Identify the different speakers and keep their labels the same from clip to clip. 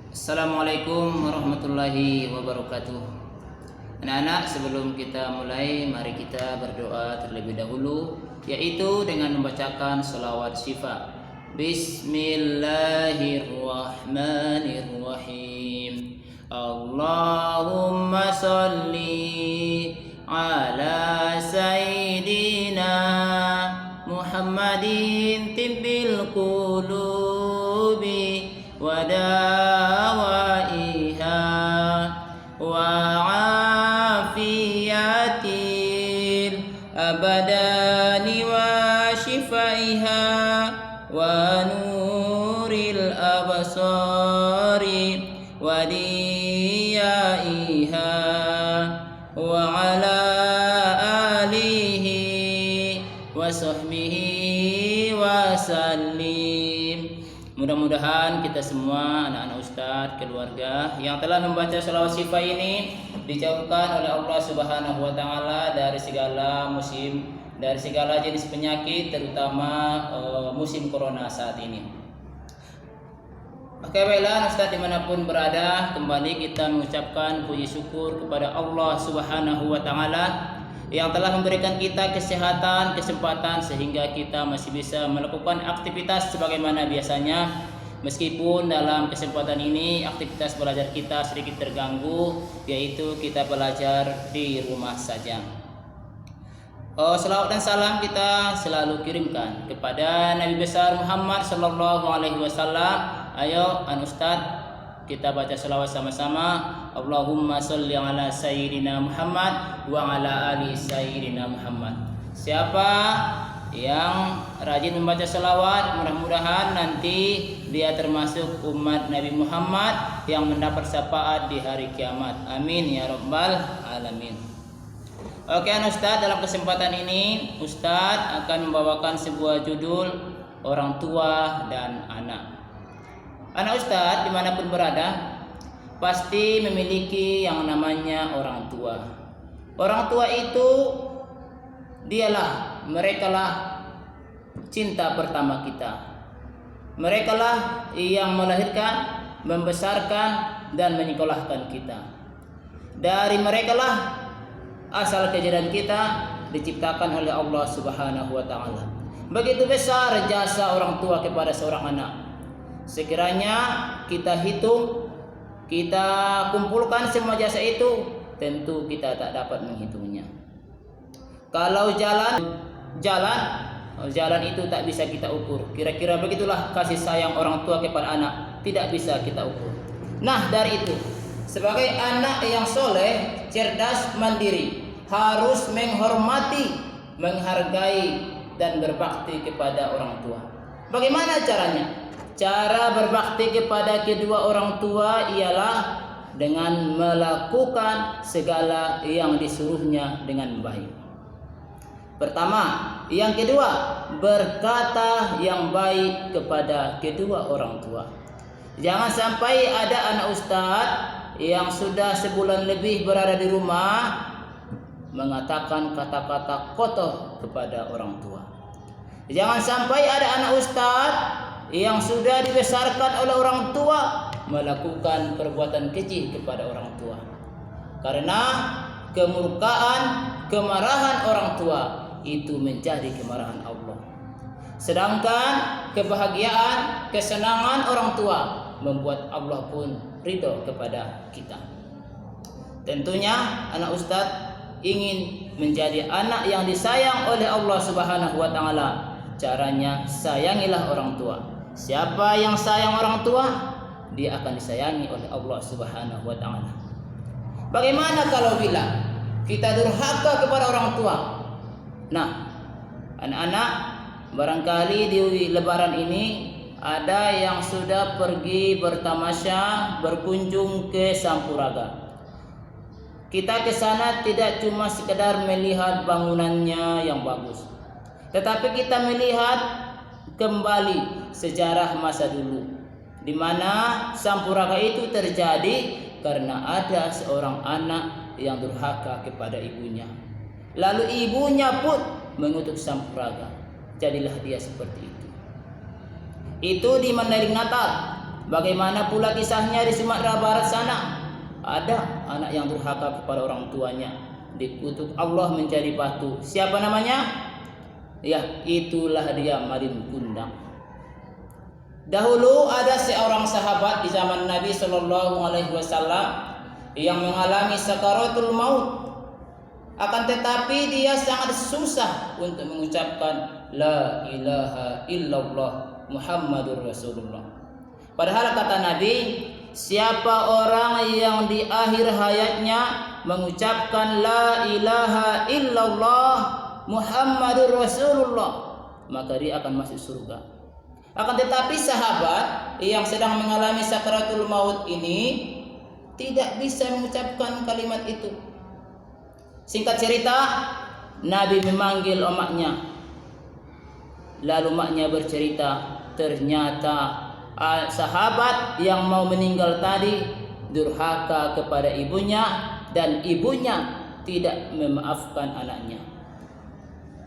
Speaker 1: Assalamualaikum warahmatullahi wabarakatuh. Anak-anak, sebelum kita mulai, mari kita berdoa terlebih dahulu, yaitu dengan membacakan salawat syifa. Bismillahirrahmanirrahim. Allahumma salli ala sayyidina Muhammadin tibbil qulubi wa dawaiha wa afiyatil abadani wa shifaiha wa nuril absari wa diyaiha wa ala alihi wa sahbihi wa sallim. Mudah-mudahan kita semua, anak-anak ustadz, keluarga yang telah membaca sholawat syifa ini dijauhkan oleh Allah Subhanahu wa taala dari segala musim, dari segala jenis penyakit, terutama musim corona saat ini. Oke, baiklah ustadz dimanapun berada, kembali kita mengucapkan puji syukur kepada Allah Subhanahu wa taala yang telah memberikan kita kesehatan, kesempatan sehingga kita masih bisa melakukan aktivitas sebagaimana biasanya. Meskipun dalam kesempatan ini aktivitas belajar kita sedikit terganggu, yaitu kita belajar di rumah saja. Selawat dan salam kita selalu kirimkan kepada Nabi besar Muhammad sallallahu alaihi wasallam. Ayo an ustaz, kita baca selawat sama-sama. Allahumma sholli ala sayyidina Muhammad wa ala ali sayyidina Muhammad. Siapa yang rajin membaca selawat, mudah-mudahan nanti dia termasuk umat Nabi Muhammad yang mendapat syafaat di hari kiamat. Amin ya rabbal alamin. Oke Ustaz, dalam kesempatan ini Ustaz akan membawakan sebuah judul orang tua dan anak. Anak Ustaz dimanapun berada pasti memiliki yang namanya orang tua. Orang tua itu merekalah cinta pertama kita. Merekalah yang melahirkan, membesarkan dan menyekolahkan kita. Dari merekalah asal kejadian kita diciptakan oleh Allah Subhanahu wa taala. Begitu besar jasa orang tua kepada seorang anak. Sekiranya kita hitung, kita kumpulkan semua jasa itu, tentu kita tak dapat menghitungnya. Kalau jalan itu tak bisa kita ukur. Kira-kira begitulah kasih sayang orang tua kepada anak, tidak bisa kita ukur. Nah, dari itu, sebagai anak yang soleh, cerdas, mandiri, harus menghormati, menghargai dan berbakti kepada orang tua. Bagaimana caranya? Cara berbakti kepada kedua orang tua ialah dengan melakukan segala yang disuruhnya dengan baik. Pertama, yang kedua, berkata yang baik kepada kedua orang tua. Jangan sampai ada anak ustadz yang sudah sebulan lebih berada di rumah mengatakan kata-kata kotor kepada orang tua. Jangan sampai ada anak ustadz yang sudah dibesarkan oleh orang tua melakukan perbuatan keji kepada orang tua. Karena kemurkaan, kemarahan orang tua itu menjadi kemarahan Allah. Sedangkan kebahagiaan, kesenangan orang tua membuat Allah pun ridho kepada kita. Tentunya anak ustadz ingin menjadi anak yang disayang oleh Allah Subhanahu wa taala. Caranya sayangilah orang tua. Siapa yang sayang orang tua, dia akan disayangi oleh Allah Subhanahu wa taala. Bagaimana kalau bila kita durhaka kepada orang tua? Nah, anak-anak, barangkali di lebaran ini ada yang sudah pergi bertamasya, berkunjung ke Sampuraga. Kita ke sana tidak cuma sekedar melihat bangunannya yang bagus, tetapi kita melihat kembali sejarah masa dulu, di mana Sampuraga itu terjadi karena ada seorang anak yang durhaka kepada ibunya. Lalu ibunya pun mengutuk Sampuraga. Jadilah dia seperti itu. Itu di Mandailing Natal. Bagaimana pula kisahnya di Sumatera Barat sana? Ada anak yang durhaka kepada orang tuanya, dikutuk Allah menjadi batu. Siapa namanya? Ya, itulah dia Madin Kundang. Dahulu ada seorang sahabat di zaman Nabi Shallallahu Alaihi Wasallam yang mengalami sakaratul maut. Akan tetapi dia sangat susah untuk mengucapkan La ilaha illallah Muhammadur Rasulullah. Padahal kata Nabi, siapa orang yang di akhir hayatnya mengucapkan La ilaha illallah Muhammadur Rasulullah, maka dia akan masuk surga. Akan tetapi sahabat yang sedang mengalami sakaratul maut ini tidak bisa mengucapkan kalimat itu. Singkat cerita, Nabi memanggil omaknya. Lalu maknya bercerita, ternyata sahabat yang mau meninggal tadi durhaka kepada ibunya dan ibunya tidak memaafkan anaknya.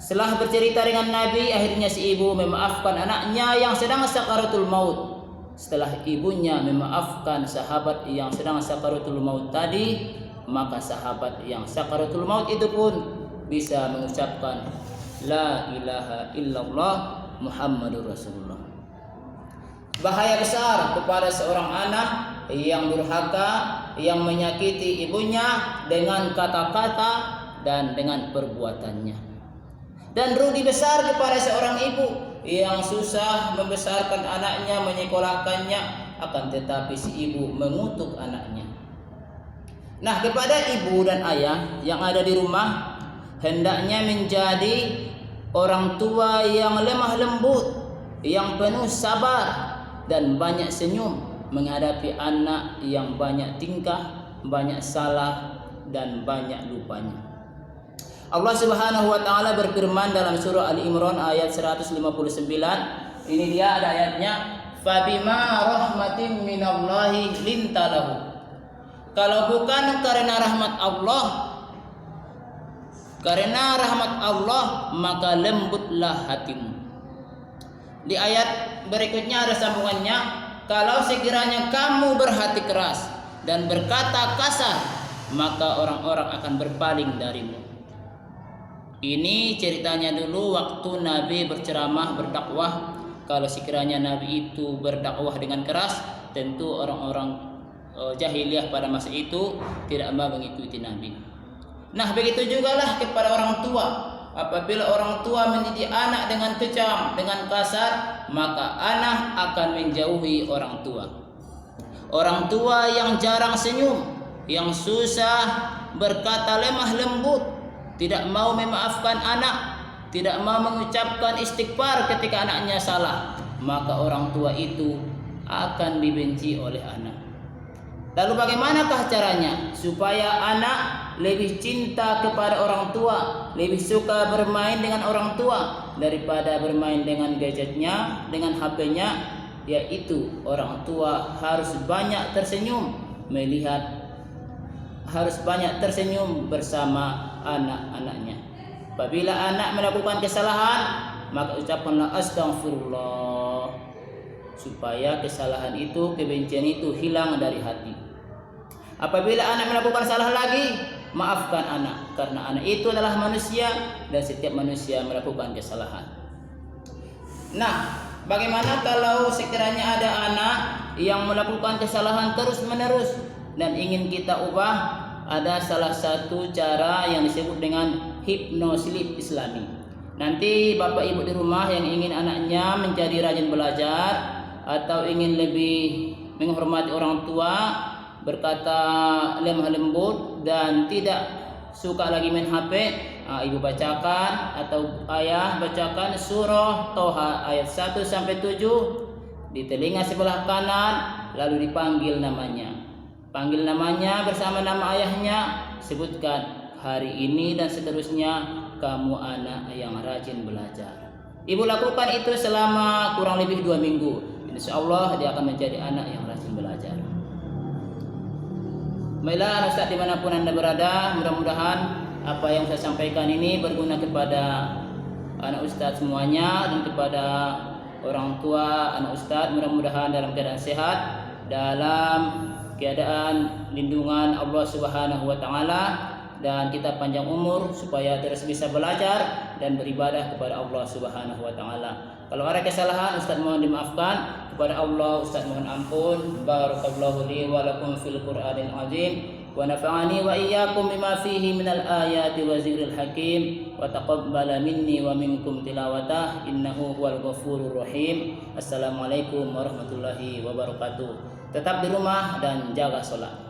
Speaker 1: Setelah bercerita dengan Nabi, akhirnya si ibu memaafkan anaknya yang sedang sakaratul maut. Setelah ibunya memaafkan sahabat yang sedang sakaratul maut tadi, maka sahabat yang sakaratul maut itu pun bisa mengucapkan La ilaha illallah Muhammadur Rasulullah. Bahaya besar kepada seorang anak yang durhaka, yang menyakiti ibunya dengan kata-kata dan dengan perbuatannya. Dan rugi besar kepada seorang ibu yang susah membesarkan anaknya, menyekolahkannya, akan tetapi si ibu mengutuk anaknya. Nah, kepada ibu dan ayah yang ada di rumah, hendaknya menjadi orang tua yang lemah lembut, yang penuh sabar dan banyak senyum menghadapi anak yang banyak tingkah, banyak salah dan banyak lupanya. Allah Subhanahu wa taala berfirman dalam surah Ali Imran ayat 159. Ini dia ada ayatnya, fabima rahmatin minallahi lintalahu. Kalau bukan karena rahmat Allah, maka lembutlah hatimu. Di ayat berikutnya ada sambungannya, kalau sekiranya kamu berhati keras dan berkata kasar, maka orang-orang akan berpaling darimu. Ini ceritanya dulu waktu Nabi berceramah, berdakwah. Kalau sekiranya Nabi itu berdakwah dengan keras, tentu orang-orang jahiliyah pada masa itu tidak mau mengikuti Nabi. Nah, begitu jugalah kepada orang tua. Apabila orang tua mendidik anak dengan kejam, dengan kasar, maka anak akan menjauhi orang tua. Orang tua yang jarang senyum, yang susah berkata lemah lembut, tidak mau memaafkan anak, tidak mau mengucapkan istighfar ketika anaknya salah, maka orang tua itu akan dibenci oleh anak. Lalu bagaimanakah caranya supaya anak lebih cinta kepada orang tua, lebih suka bermain dengan orang tua daripada bermain dengan gadgetnya, dengan HP-nya? Yaitu orang tua harus banyak tersenyum harus banyak tersenyum bersama anak-anaknya. Apabila anak melakukan kesalahan, maka ucapkanlah astagfirullah, supaya kesalahan itu, kebencian itu hilang dari hati. Apabila anak melakukan salah lagi, maafkan anak, karena anak itu adalah manusia dan setiap manusia melakukan kesalahan. Nah, bagaimana kalau sekiranya ada anak yang melakukan kesalahan terus-menerus dan ingin kita ubah? Ada salah satu cara yang disebut dengan hipnoslip Islami. Nanti bapak ibu di rumah yang ingin anaknya menjadi rajin belajar atau ingin lebih menghormati orang tua, berkata lemah lembut dan tidak suka lagi main HP, ibu bacakan atau ayah bacakan surah Toha ayat 1 sampai 7 di telinga sebelah kanan, lalu dipanggil namanya. Panggil namanya bersama nama ayahnya, sebutkan hari ini dan seterusnya kamu anak yang rajin belajar. Ibu lakukan itu selama kurang lebih 2 minggu. Insya Allah dia akan menjadi anak yang rajin belajar. Baiklah Ustaz dimanapun Anda berada, mudah-mudahan apa yang saya sampaikan ini berguna kepada anak Ustaz semuanya dan kepada orang tua, anak ustadz mudah-mudahan dalam keadaan sehat, dalam keadaan lindungan Allah Subhanahu wa taala, dan kita panjang umur supaya terus bisa belajar dan beribadah kepada Allah Subhanahu wa taala. Kalau ada kesalahan Ustaz mohon dimaafkan, kepada Allah Ustaz mohon ampun. Barakallahu li wa lakum fil Qur'anil azim wa nafa'ani wa iyyakum bima fihi minal ayati wa zikril hakim wa taqabbala minni wa minkum tilawatah innahu huwal ghafurur rahim. Assalamualaikum warahmatullahi wabarakatuh. Tetap di rumah dan jaga sholat.